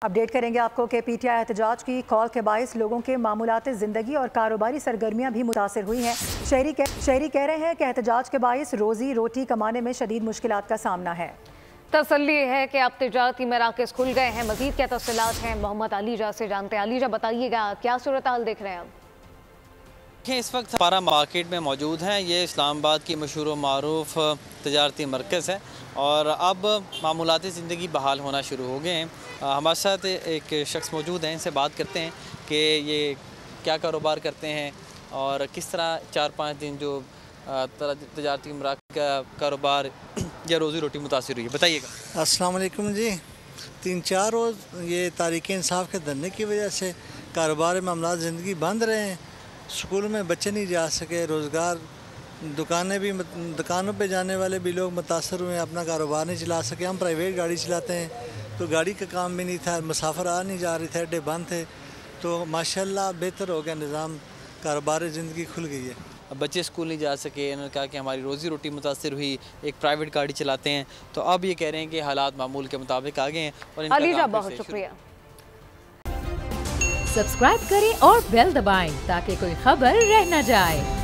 Update करेंगे आपको कि पीटीआई एहतजाज की कॉल के बायस लोगों के मामूलात ज़िंदगी और कारोबारी सरगर्मियां भी मुतासर हुई हैं। शहरी कह रहे हैं कि एहतजाज के बायस रोजी रोटी कमाने में शदीद मुश्किलात का सामना है। तसल्ली है कि अब तिजारती मराकज़ खुल गए हैं। मजीद क्या तफसीलात हैं मोहम्मद अलीजा से जानते हैं। अलीजा बताइएगा क्या सूरत हाल देख रहे हैं आप? इस वक्त पारा मार्केट में मौजूद हैं। ये इस्लामाबाद की मशहूर मारूफ तजारती मरकज़ है और अब मामूलाती ज़िंदगी बहाल होना शुरू हो गए हैं। हमारे साथ एक शख्स मौजूद हैं, इनसे बात करते हैं कि ये क्या कारोबार करते हैं और किस तरह 4-5 दिन जो तजारती मराकज़ का कारोबार या रोज़ी रोटी मुतासिर हुई है, बताइएगा। अस्सलाम वालेकुम जी। 3-4 रोज़ ये तारीक़ इंसाफ के धरने की वजह से कारोबार मामलात ज़िंदगी बंद रहे हैं। स्कूल में बच्चे नहीं जा सके, रोज़गार दुकानों पे जाने वाले भी लोग मुतासर हुए, अपना कारोबार नहीं चला सके। हम प्राइवेट गाड़ी चलाते हैं तो गाड़ी का काम भी नहीं था, मुसाफिर आ नहीं जा रहे थे, अड्डे बंद थे। तो माशाल्लाह बेहतर हो गया निज़ाम, कारोबार ज़िंदगी खुल गई है। अब बच्चे स्कूल नहीं जा सके, इन्होंने कहा कि हमारी रोज़ी रोटी मुतासर हुई, एक प्राइवेट गाड़ी चलाते हैं। तो अब ये कह रहे हैं कि हालात मामूल के मुताबिक आ गए हैं। और अलीजा बहुत शुक्रिया। सब्सक्राइब करें और बेल दबाएं ताकि कोई खबर रह न जाए।